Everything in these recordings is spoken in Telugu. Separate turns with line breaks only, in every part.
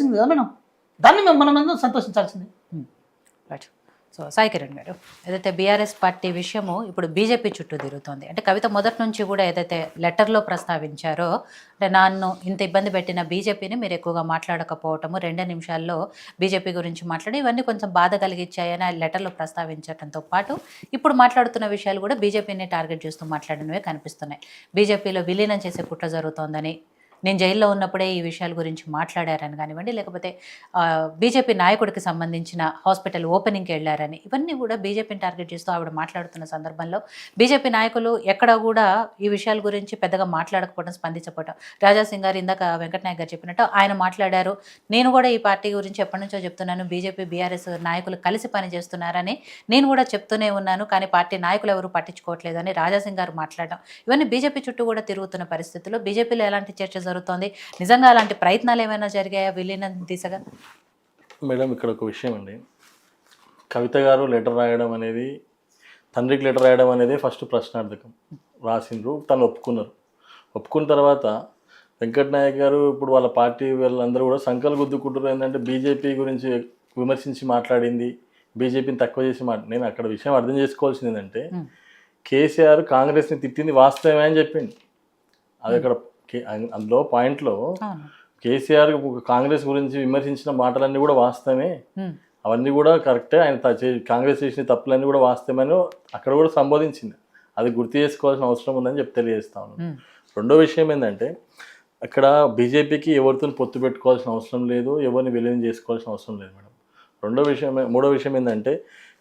చేసింది కదా మేడం, దాన్ని మనం అందరం సంతోషించాల్సింది.
రైట్. సో సాయి కిరణ్ గారు, ఏదైతే బీఆర్ఎస్ పార్టీ విషయము ఇప్పుడు బీజేపీ చుట్టూ తిరుగుతోంది, అంటే కవిత మొదటి నుంచి కూడా ఏదైతే లెటర్లో ప్రస్తావించారో, అంటే నన్ను ఇంత ఇబ్బంది పెట్టిన బీజేపీని మీరు ఎక్కువగా మాట్లాడకపోవటము, 2 నిమిషాల్లో బీజేపీ గురించి మాట్లాడి ఇవన్నీ కొంచెం బాధ కలిగించాయని ఆ లెటర్లో ప్రస్తావించడంతో పాటు ఇప్పుడు మాట్లాడుతున్న విషయాలు కూడా బీజేపీని టార్గెట్ చేస్తూ మాట్లాడినవే కనిపిస్తున్నాయి. బీజేపీలో విలీనం చేసే కుట్ర జరుగుతోందని, నేను జైల్లో ఉన్నప్పుడే ఈ విషయాల గురించి మాట్లాడారని కానివ్వండి, లేకపోతే బీజేపీ నాయకుడికి సంబంధించిన హాస్పిటల్ ఓపెనింగ్కి వెళ్ళారని, ఇవన్నీ కూడా బీజేపీని టార్గెట్ చేస్తూ ఆవిడ మాట్లాడుతున్న సందర్భంలో బీజేపీ నాయకులు ఎక్కడ కూడా ఈ విషయాల గురించి పెద్దగా మాట్లాడకపోవడం, స్పందించకపోవడం. రాజాసింగ్ గారు ఇందాక వెంకటనాయక్ గారు చెప్పినట్టు ఆయన మాట్లాడారు, నేను కూడా ఈ పార్టీ గురించి ఎప్పటి నుంచో చెప్తున్నాను, బీజేపీ బీఆర్ఎస్ నాయకులు కలిసి పనిచేస్తున్నారని నేను కూడా చెప్తూనే ఉన్నాను, కానీ పార్టీ నాయకులు ఎవరు పట్టించుకోవట్లేదు అని రాజాసింగ్ గారు మాట్లాడడం, ఇవన్నీ బీజేపీ చుట్టూ కూడా తిరుగుతున్న పరిస్థితుల్లో బీజేపీలో ఎలాంటి చర్చ జరుగుతోంది? నిజంగా అలాంటి ప్రయత్నాలు ఏమైనా జరిగాయా విలీనం దిశగా?
మేడం, ఇక్కడ ఒక విషయం అండి, కవిత గారు లెటర్ రాయడం అనేది, తండ్రికి లెటర్ రాయడం అనేది ఫస్ట్ ప్రశ్నార్థకం. రాసిండ్రు, తను ఒప్పుకున్న తర్వాత వెంకటనాయక్ గారు ఇప్పుడు వాళ్ళ పార్టీ వాళ్ళందరూ కూడా సంకలు గుద్దుకుంటారు. ఏంటంటే బీజేపీ గురించి విమర్శించి మాట్లాడింది, బీజేపీని తక్కువ చేసి నేను అక్కడ విషయం అర్థం చేసుకోవాల్సింది ఏంటంటే, కేసీఆర్ కాంగ్రెస్ని తిట్టింది వాస్తవమే అని చెప్పింది. అది అక్కడ అందులో పాయింట్లో కేసీఆర్ కాంగ్రెస్ గురించి విమర్శించిన మాటలన్నీ కూడా వాస్తవమే, అవన్నీ కూడా కరెక్టే, ఆయన కాంగ్రెస్ చేసిన తప్పులన్నీ కూడా వాస్తవమని అక్కడ కూడా సంబోధించింది. అది గుర్తు చేసుకోవాల్సిన అవసరం ఉందని తెలియజేస్తా ఉన్నాను. రెండో విషయం ఏంటంటే, అక్కడ బీజేపీకి ఎవరితో పొత్తు పెట్టుకోవాల్సిన అవసరం లేదు, ఎవరిని విలీనం చేసుకోవాల్సిన అవసరం లేదు మేడం. మూడో విషయం ఏంటంటే,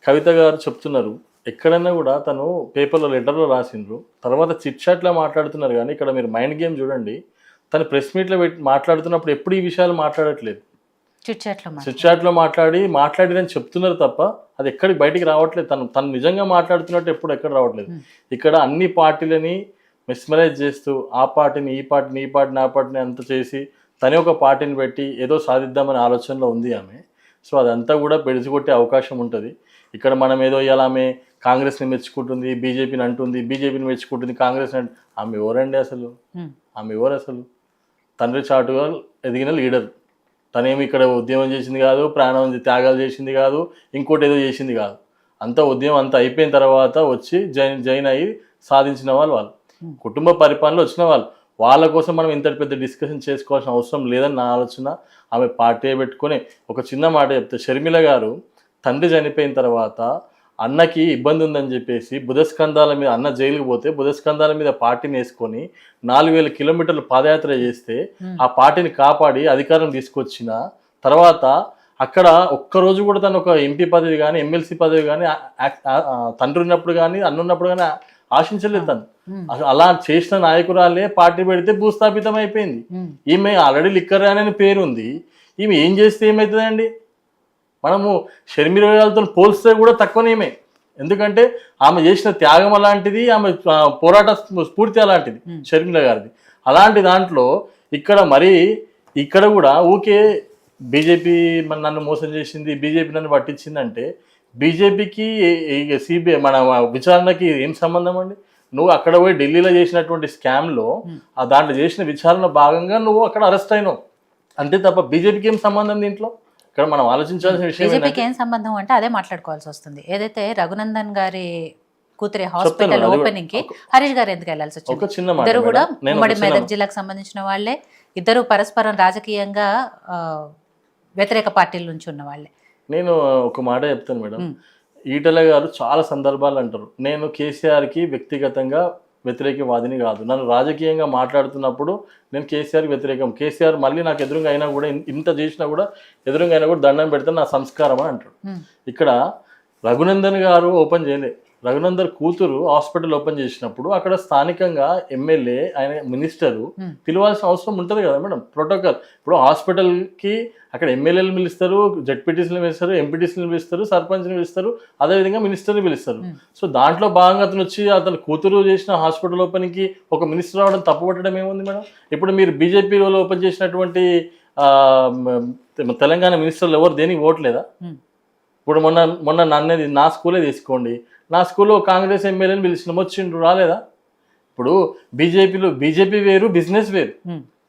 కవిత గారు చెప్తున్నారు, ఎక్కడైనా కూడా తను పేపర్లో లెటర్లో రాసిండ్రు, తర్వాత చిట్ చాట్లో మాట్లాడుతున్నారు, కానీ ఇక్కడ మీరు మైండ్ గేమ్ చూడండి, తను ప్రెస్ మీట్లో మాట్లాడుతున్నప్పుడు ఎప్పుడు ఈ విషయాలు మాట్లాడట్లేదు. చిట్ చాట్లో మాట్లాడిరని చెప్తున్నారు తప్ప అది ఎక్కడికి బయటికి రావట్లేదు. తను నిజంగా మాట్లాడుతున్నట్టు ఎక్కడ రావట్లేదు. ఇక్కడ అన్ని పార్టీలని మిస్మరైజ్ చేస్తూ ఆ పార్టీని ఈ పార్టీని ఆ పార్టీని అంత చేసి తనే ఒక పార్టీని పెట్టి ఏదో సాధిద్దామనే ఆలోచనలో ఉంది ఆమె. సో అదంతా కూడా బెడిసికొట్టే అవకాశం ఉంటుంది. ఇక్కడ మనం ఏదో ఇలా ఆమె కాంగ్రెస్ని మెచ్చుకుంటుంది, బీజేపీని అంటుంది, బీజేపీని మెచ్చుకుంటుంది, కాంగ్రెస్ ఆమె ఎవరండి అసలు? ఆమె ఎవరు అసలు? తండ్రి చాటుగా ఎదిగిన లీడర్. తనేమి ఇక్కడ ఉద్యమం చేసింది కాదు, ప్రాణం త్యాగాలు చేసింది కాదు, ఇంకోటి ఏదో చేసింది కాదు. అంతా ఉద్యమం అంతా అయిపోయిన తర్వాత వచ్చి జైన్ అయ్యి సాధించిన వాళ్ళు కుటుంబ పరిపాలనలో వచ్చిన వాళ్ళ కోసం మనం ఇంత పెద్ద డిస్కషన్ చేసుకోవాల్సిన అవసరం లేదని నా ఆలోచన. ఆమె పార్టీ పెట్టుకొని ఒక చిన్న మాట చెప్తే, షర్మిల గారు తండ్రి చనిపోయిన తర్వాత అన్నకి ఇబ్బంది ఉందని చెప్పేసి బుధస్కంధాల మీద, అన్న జైలుకి పోతే బుధస్కంధాల మీద పార్టీని వేసుకొని 4000 కిలోమీటర్లు పాదయాత్ర చేస్తే ఆ పార్టీని కాపాడి అధికారం తీసుకొచ్చిన తర్వాత అక్కడ ఒక్కరోజు కూడా తను ఒక ఎంపీ పదవి కానీ ఎమ్మెల్సీ పదవి కానీ తండ్రి ఉన్నప్పుడు కానీ అన్న ఉన్నప్పుడు కానీ ఆశించలేదు. తను అలా చేసిన నాయకురాలే పార్టీ పెడితే భూస్థాపితం అయిపోయింది. ఈమె ఆల్రెడీ లిక్కర్ అనే పేరు ఉంది, ఈమె ఏం చేస్తే ఏమవుతుందండి? మనము షర్మిల గారితో పోల్స్తే కూడా తక్కువనేమే, ఎందుకంటే ఆమె చేసిన త్యాగం అలాంటిది, ఆమె పోరాట స్ఫూర్తి అలాంటిది షర్మిల గారిది. అలాంటి దాంట్లో ఇక్కడ కూడా ఊకే బీజేపీ నన్ను మోసం చేసింది, బీజేపీ నన్ను పట్టించిందంటే బీజేపీకి సిబిఐ మన విచారణకి ఏం సంబంధం అండి? నువ్వు అక్కడ పోయి ఢిల్లీలో చేసినటువంటి స్కామ్లో దాంట్లో చేసిన విచారణ భాగంగా నువ్వు అక్కడ అరెస్ట్ అయినావు అంతే తప్ప బీజేపీకి ఏం సంబంధం దీంట్లో? ఇక్కడ మనం ఆలోచించాల్సిన విషయం
బీజేపీకి ఏం సంబంధం అంటే అదే మాట్లాడుకోవాల్సి వస్తుంది. ఏదైతే రఘునందన్ గారి కూతురి హాస్పిటల్ ఓపెనింగ్ కి హరీష్ గారు ఎందుకు వెళ్ళాల్సి వచ్చింది? ఇద్దరు కూడా ఉమ్మడి మెదక్ జిల్లాకు సంబంధించిన వాళ్ళే, ఇద్దరు పరస్పరం రాజకీయంగా వ్యతిరేక పార్టీల నుంచి ఉన్న వాళ్ళే.
నేను ఒక మాట చెప్తాను మేడం, ఈటెల గారు చాలా సందర్భాలు అంటారు, నేను కేసీఆర్కి వ్యక్తిగతంగా వ్యతిరేకవాదిని కాదు, నన్ను రాజకీయంగా మాట్లాడుతున్నప్పుడు నేను కేసీఆర్కి వ్యతిరేకం, కేసీఆర్ మళ్ళీ నాకు ఎదురుగా అయినా కూడా ఇంత చేసినా కూడా ఎదురుగా అయినా కూడా దండం పెడతాను, నా సంస్కారం అని అంటాడు. ఇక్కడ రఘునందన్ గారు ఓపెన్ చేయలే, రఘునందన్ కూతురు హాస్పిటల్ ఓపెన్ చేసినప్పుడు అక్కడ స్థానికంగా ఎమ్మెల్యే ఆయన మినిస్టరు పిలవాల్సిన అవసరం ఉంటుంది కదా మేడం, ప్రోటోకాల్. ఇప్పుడు హాస్పిటల్కి అక్కడ ఎమ్మెల్యేలు పిలుస్తారు, జడ్పీటీసీని పిలుస్తారు, ఎంపీటీసీని పిలుస్తారు, సర్పంచ్ని పిలుస్తారు, అదేవిధంగా మినిస్టర్ని పిలుస్తారు. సో దాంట్లో భాగంగా అతను కూతురు చేసిన హాస్పిటల్ ఓపెన్కి ఒక మినిస్టర్ రావడం తప్పు పట్టడం ఏముంది మేడం? ఇప్పుడు మీరు బీజేపీలో ఓపెన్ చేసినటువంటి తెలంగాణ మినిస్టర్లు ఎవరు దేనికి ఓట్లేదా? ఇప్పుడు మొన్న నన్నేది నా స్కూలే తీసుకోండి, నా స్కూల్లో కాంగ్రెస్ ఎమ్మెల్యేని పిలిచిన వచ్చిండ్రు, రాలేదా? ఇప్పుడు బీజేపీ వేరు, బిజినెస్ వేరు.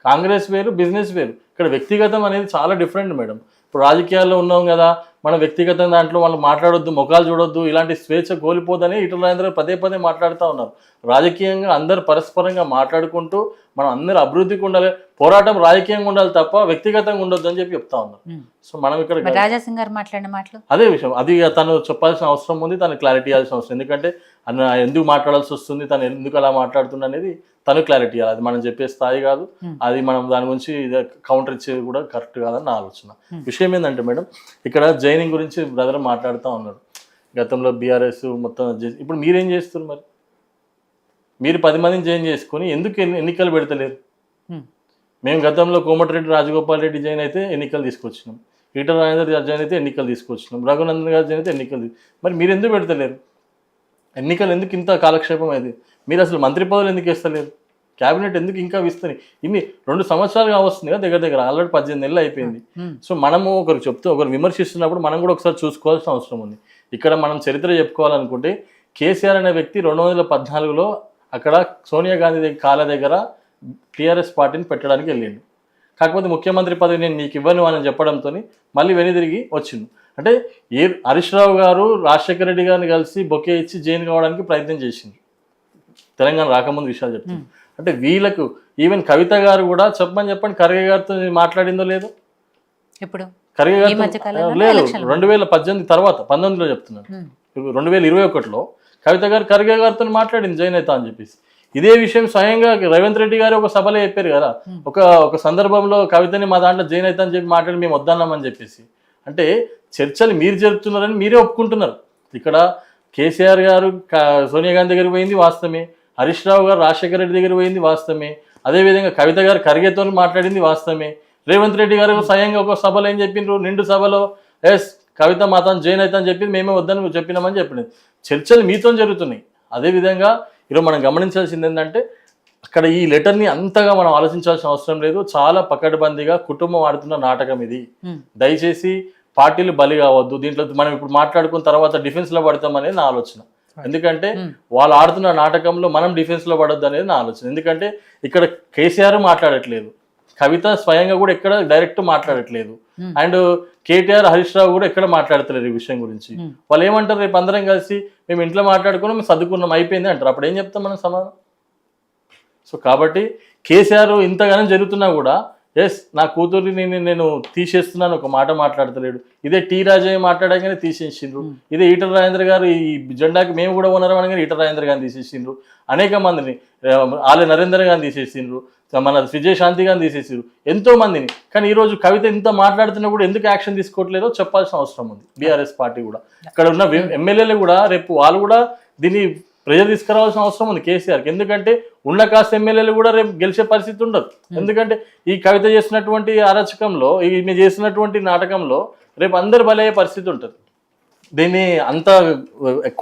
కాంగ్రెస్ వేరు, బిజినెస్ వేరు. ఇక్కడ వ్యక్తిగతం అనేది చాలా డిఫరెంట్ మేడం. ఇప్పుడు రాజకీయాల్లో ఉన్నాం కదా, మనం వ్యక్తిగతం దాంట్లో వాళ్ళు మాట్లాడొద్దు, ముఖాలు చూడొద్దు, ఇలాంటి స్వేచ్ఛ కోల్పోదని ఈటల రాజేందర్ పదే పదే మాట్లాడుతూ ఉన్నారు. రాజకీయంగా అందరు పరస్పరంగా మాట్లాడుకుంటూ మనం అందరూ అభివృద్ధికి ఉండాలి, పోరాటం రాజకీయంగా ఉండాలి తప్ప వ్యక్తిగతంగా ఉండొద్దు అని చెప్పి చెప్తా ఉన్నారు. సో మనం ఇక్కడ
రాజాసింగ్ గారు మాట్లాడిన మాటలు
అదే విషయం, అది తను చెప్పాల్సిన అవసరం ఉంది, తను క్లారిటీ ఇవ్వాల్సిన అవసరం. ఎందుకంటే ఎందుకు మాట్లాడాల్సి వస్తుంది, తను ఎందుకు అలా మాట్లాడుతుంది అనేది తను క్లారిటీ ఇవ్వాలి. అది మనం చెప్పే స్థాయి కాదు, అది మనం దాని గురించి కౌంటర్ ఇచ్చేది కూడా కరెక్ట్ కాదని నా ఆలోచన. విషయం ఏంటంటే మేడం, ఇక్కడ జైనింగ్ గురించి బ్రదర్ మాట్లాడుతూ ఉన్నారు. గతంలో బీఆర్ఎస్ మొత్తం ఇప్పుడు మీరేం చేస్తారు మరి? మీరు 10 మందిని జాయిన్ చేసుకొని ఎందుకు ఎన్నికలు పెడతలేరు? మేము గతంలో కోమటిరెడ్డి రాజగోపాల్ రెడ్డి జాయిన్ అయితే ఎన్నికలు తీసుకొచ్చినాం, ఈటల రాజేందర్ జాయిన్ అయితే ఎన్నికలు తీసుకొచ్చినాం, రఘునందన్ గారు జాయిన్ అయితే ఎన్నికలు. మరి మీరు ఎందుకు పెడతలేరు? ఎన్నికలు ఎందుకు ఇంత కాలక్షేపం అయింది? మీరు అసలు మంత్రి పదవులు ఎందుకు ఇస్తలేరు? క్యాబినెట్ ఎందుకు ఇంకా ఇస్తుంది? ఇన్ని 2 సంవత్సరాలుగా వస్తుంది కదా, దగ్గర ఆల్రెడీ 18 నెలలు అయిపోయింది. సో మనము ఒకరు చెప్తూ ఒకరు విమర్శిస్తున్నప్పుడు మనం కూడా ఒకసారి చూసుకోవాల్సిన అవసరం ఉంది. ఇక్కడ మనం చరిత్ర చెప్పుకోవాలనుకుంటే కేసీఆర్ అనే వ్యక్తి 2014లో అక్కడ సోనియా గాంధీ కాళ్ళ దగ్గర టీఆర్ఎస్ పార్టీని పెట్టడానికి వెళ్ళిండు. కాకపోతే ముఖ్యమంత్రి పదవి నేను నీకు ఇవ్వను అని చెప్పడంతో మళ్ళీ వెనుదిరిగి వచ్చిండు. అంటే హరీష్ రావు గారు రాజశేఖర రెడ్డి గారిని కలిసి బొకే ఇచ్చి జైన్ కావడానికి ప్రయత్నం చేసింది తెలంగాణ రాకముందు విషయాలు చెప్తుంది. అంటే వీళ్ళకు ఈవెన్ కవిత గారు కూడా చెప్పండి ఖర్గే గారితో మాట్లాడిందో లేదో?
ఇప్పుడు
ఖర్గే గారు లేదు, 2018 తర్వాత 19లో చెప్తున్నాను, 2021లో కవిత గారు ఖర్గే గారితో మాట్లాడింది జైన్ అవుతా అని చెప్పేసి. ఇదే విషయం స్వయంగా రేవంత్ రెడ్డి గారు ఒక సభలో చెప్పారు కదా, ఒక సందర్భంలో కవితని మా దాంట్లో జైన్ అవుతా అని చెప్పి మాట్లాడి మేము వద్దన్నామని చెప్పేసి. అంటే చర్చలు మీరు జరుపుతున్నారని మీరే ఒప్పుకుంటున్నారు. ఇక్కడ కేసీఆర్ గారు సోనియా గాంధీ దగ్గరికి పోయింది వాస్తవమే, హరీష్ రావు గారు రాజశేఖర రెడ్డి దగ్గర పోయింది వాస్తవమే, అదేవిధంగా కవిత గారు ఖర్గేతో మాట్లాడింది వాస్తవమే. రేవంత్ రెడ్డి గారు స్వయంగా ఒక సభలో ఏం చెప్పిండ్రు, నిండు సభలో కవిత మాతను జైన్ అవుతా అని చెప్పి మేమే వద్దని చెప్పినామని చెప్పినది. చర్చలు మీతో జరుగుతున్నాయి. అదేవిధంగా ఈరోజు మనం గమనించాల్సింది ఏంటంటే అక్కడ ఈ లెటర్ని అంతగా మనం ఆలోచించాల్సిన అవసరం లేదు. చాలా పకడ్బందీగా కుటుంబం ఆడుతున్న నాటకం ఇది. దయచేసి పార్టీలు బలి కావద్దు దీంట్లో. మనం ఇప్పుడు మాట్లాడుకున్న తర్వాత డిఫెన్స్లో పడతామనేది నా ఆలోచన. ఎందుకంటే వాళ్ళు ఆడుతున్న నాటకంలో మనం డిఫెన్స్లో పడొద్దు అనేది నా ఆలోచన. ఎందుకంటే ఇక్కడ కేసీఆర్ మాట్లాడట్లేదు, కవిత స్వయంగా కూడా ఎక్కడ డైరెక్ట్ మాట్లాడట్లేదు, అండ్ కేటీఆర్ హరీష్ రావు కూడా ఎక్కడ మాట్లాడతలేరు ఈ విషయం గురించి. వాళ్ళు ఏమంటారు, రేపు అందరం కలిసి మేము ఇంట్లో మాట్లాడుకున్నాం, మేము సర్దుకున్నాం అయిపోయింది అంటారు. అప్పుడు ఏం చెప్తాం మనం సమాధానం? సో కాబట్టి కేసీఆర్ ఇంతగానో జరుగుతున్నా కూడా నా కూతుర్ని నేను తీసేస్తున్నాను ఒక మాట మాట్లాడతలేడు. ఇదే టీ రాజయ్య మాట్లాడగానే తీసేసిండ్రు. ఇదే ఈటల రాజేందర్ గారు ఈ జెండాకి మేము కూడా ఓనరం అనగానే ఈటల రాజేందర్ గారిని తీసేసిండ్రు. అనేక మందిని ఆలయ నరేందర్ గారిని తీసేసిండ్రు, మన విజయశాంతి గారిని తీసేసిండ్రు, ఎంతో మందిని. కానీ ఈరోజు కవిత ఇంత మాట్లాడుతున్నా కూడా ఎందుకు యాక్షన్ తీసుకోవట్లేదో చెప్పాల్సిన అవసరం ఉంది. బీఆర్ఎస్ పార్టీ కూడా ఇక్కడ ఉన్న ఎమ్మెల్యేలు కూడా రేపు వాళ్ళు కూడా దీన్ని ప్రజలు తీసుకురావాల్సిన అవసరం ఉంది కేసీఆర్కి. ఎందుకంటే ఉన్న కాస్త ఎమ్మెల్యేలు కూడా రేపు గెలిచే పరిస్థితి ఉండదు. ఎందుకంటే ఈ కవిత చేసినటువంటి అరాచకంలో, ఈమె చేసినటువంటి నాటకంలో రేపు అందరు బలయ్యే పరిస్థితి ఉంటుంది. దీన్ని అంత ఎక్కువ